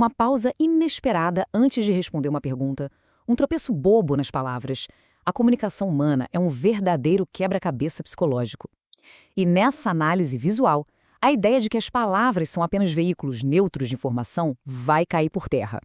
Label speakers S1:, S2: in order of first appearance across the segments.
S1: uma pausa inesperada antes de responder uma pergunta, um tropeço bobo nas palavras. A comunicação humana é um verdadeiro quebra-cabeça psicológico. E nessa análise visual, a ideia de que as palavras são apenas veículos neutros de informação vai cair por terra.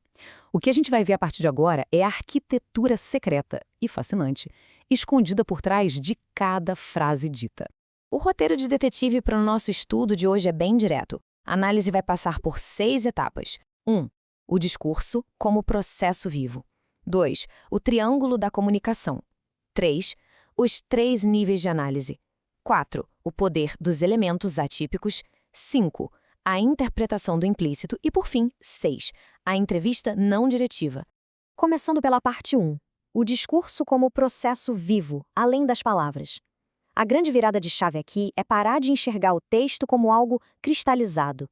S1: O que a gente vai ver a partir de agora é a arquitetura secreta e fascinante, escondida por trás de cada frase dita. O roteiro de detetive para o nosso estudo de hoje é bem direto. A análise vai passar por 6 etapas. 1. O discurso como processo vivo. 2. O triângulo da comunicação. 3. Os 3 níveis de análise. 4. O poder dos elementos atípicos. 5. A interpretação do implícito. E, por fim, 6. A entrevista não diretiva.
S2: Começando pela parte 1. O discurso como processo vivo, além das palavras. A grande virada de chave aqui é parar de enxergar o texto como algo cristalizado.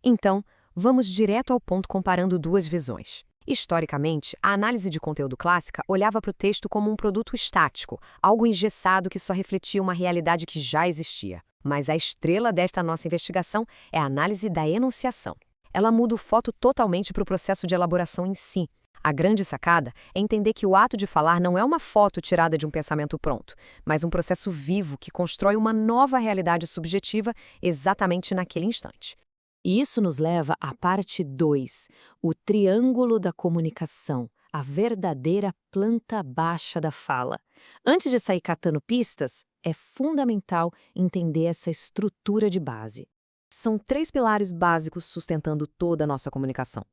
S3: Então, vamos direto ao ponto comparando duas visões. Historicamente, a análise de conteúdo clássica olhava para o texto como um produto estático, algo engessado que só refletia uma realidade que já existia. Mas a estrela desta nossa investigação é a análise da enunciação. Ela muda o foco totalmente para o processo de elaboração em si. A grande sacada é entender que o ato de falar não é uma foto tirada de um pensamento pronto, mas um processo vivo que constrói uma nova realidade subjetiva exatamente naquele instante.
S1: E isso nos leva à parte 2, o triângulo da comunicação, a verdadeira planta baixa da fala. Antes de sair catando pistas, é fundamental entender essa estrutura de base.
S3: São 3 pilares básicos sustentando toda a nossa comunicação.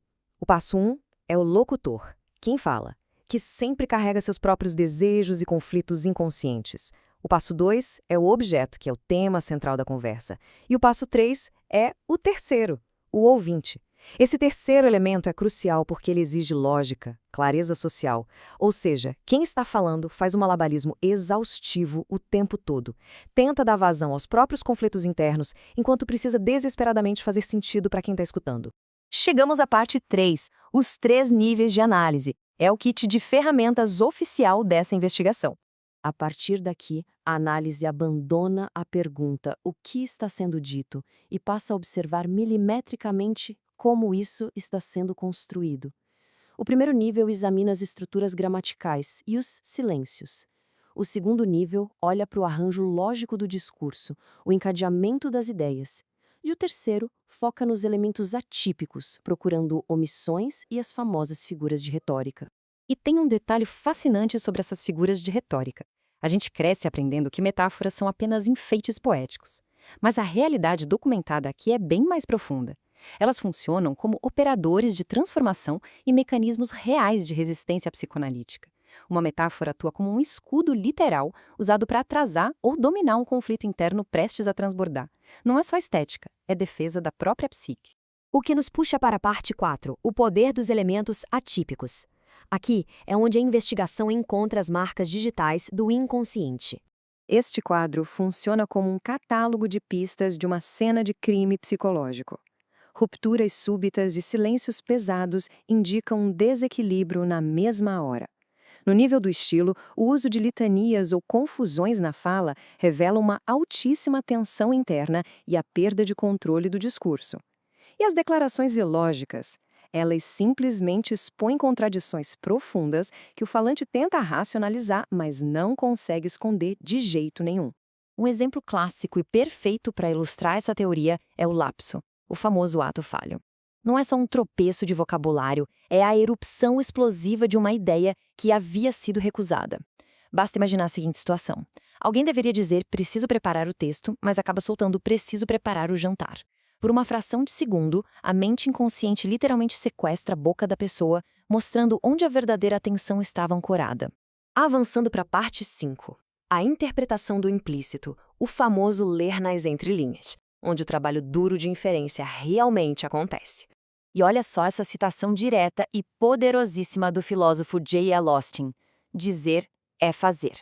S3: O passo 1 é o locutor, quem fala, que sempre carrega seus próprios desejos e conflitos inconscientes. O passo 2 é o objeto, que é o tema central da conversa. E o passo 3 é o terceiro, o ouvinte. Esse terceiro elemento é crucial porque ele exige lógica, clareza social. Ou seja, quem está falando faz um malabarismo exaustivo o tempo todo. Tenta dar vazão aos próprios conflitos internos, enquanto precisa desesperadamente fazer sentido para quem está escutando.
S2: Chegamos à parte 3, os 3 níveis de análise. É o kit de ferramentas oficial dessa investigação.
S1: A partir daqui, a análise abandona a pergunta "o que está sendo dito" e passa a observar milimetricamente como isso está sendo construído. O primeiro nível examina as estruturas gramaticais e os silêncios. O segundo nível olha para o arranjo lógico do discurso, o encadeamento das ideias. E o terceiro foca nos elementos atípicos, procurando omissões e as famosas figuras de retórica.
S3: E tem um detalhe fascinante sobre essas figuras de retórica. A gente cresce aprendendo que metáforas são apenas enfeites poéticos. Mas a realidade documentada aqui é bem mais profunda. Elas funcionam como operadores de transformação e mecanismos reais de resistência psicoanalítica. Uma metáfora atua como um escudo literal usado para atrasar ou dominar um conflito interno prestes a transbordar. Não é só estética, é defesa da própria psique.
S2: O que nos puxa para a parte 4, o poder dos elementos atípicos. Aqui é onde a investigação encontra as marcas digitais do inconsciente.
S3: Este quadro funciona como um catálogo de pistas de uma cena de crime psicológico. Rupturas súbitas e silêncios pesados indicam um desequilíbrio na mesma hora. No nível do estilo, o uso de litanias ou confusões na fala revela uma altíssima tensão interna e a perda de controle do discurso. E as declarações ilógicas? Elas simplesmente expõem contradições profundas que o falante tenta racionalizar, mas não consegue esconder de jeito nenhum.
S2: Um exemplo clássico e perfeito para ilustrar essa teoria é o lapso, o famoso ato falho. Não é só um tropeço de vocabulário, é a erupção explosiva de uma ideia que havia sido recusada. Basta imaginar a seguinte situação. Alguém deveria dizer "preciso preparar o texto", mas acaba soltando "preciso preparar o jantar". Por uma fração de segundo, a mente inconsciente literalmente sequestra a boca da pessoa, mostrando onde a verdadeira atenção estava ancorada. Avançando para a parte 5. A interpretação do implícito, o famoso ler nas entrelinhas, onde o trabalho duro de inferência realmente acontece. E olha só essa citação direta e poderosíssima do filósofo J.L. Austin: dizer é fazer.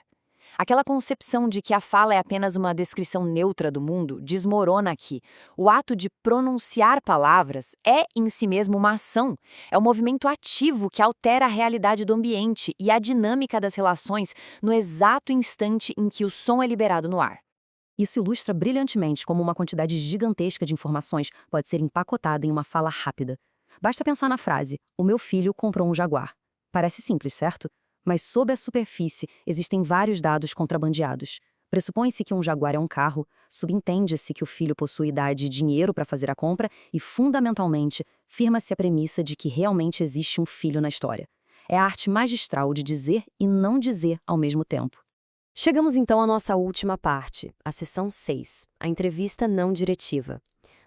S2: Aquela concepção de que a fala é apenas uma descrição neutra do mundo desmorona aqui. O ato de pronunciar palavras é em si mesmo uma ação. É um movimento ativo que altera a realidade do ambiente e a dinâmica das relações no exato instante em que o som é liberado no ar.
S1: Isso ilustra brilhantemente como uma quantidade gigantesca de informações pode ser empacotada em uma fala rápida.
S2: Basta pensar na frase, o meu filho comprou um Jaguar. Parece simples, certo? Mas sob a superfície existem vários dados contrabandeados. Pressupõe-se que um Jaguar é um carro, subentende-se que o filho possui idade e dinheiro para fazer a compra e, fundamentalmente, firma-se a premissa de que realmente existe um filho na história. É a arte magistral de dizer e não dizer ao mesmo tempo.
S3: Chegamos então à nossa última parte, a seção 6, a entrevista não diretiva.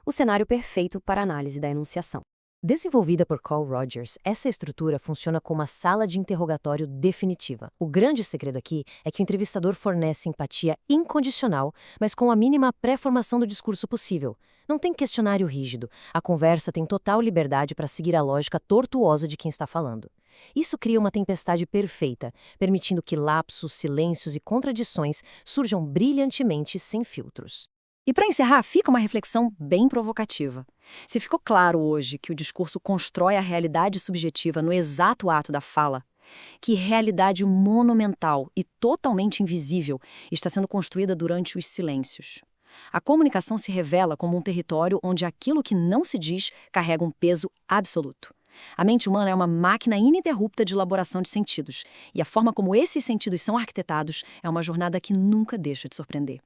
S3: O cenário perfeito para análise da enunciação.
S1: Desenvolvida por Carl Rogers, essa estrutura funciona como uma sala de interrogatório definitiva. O grande segredo aqui é que o entrevistador fornece empatia incondicional, mas com a mínima pré-formação do discurso possível. Não tem questionário rígido. A conversa tem total liberdade para seguir a lógica tortuosa de quem está falando. Isso cria uma tempestade perfeita, permitindo que lapsos, silêncios e contradições surjam brilhantemente sem filtros.
S2: E para encerrar, fica uma reflexão bem provocativa. Se ficou claro hoje que o discurso constrói a realidade subjetiva no exato ato da fala, que realidade monumental e totalmente invisível está sendo construída durante os silêncios. A comunicação se revela como um território onde aquilo que não se diz carrega um peso absoluto. A mente humana é uma máquina ininterrupta de elaboração de sentidos, e a forma como esses sentidos são arquitetados é uma jornada que nunca deixa de surpreender.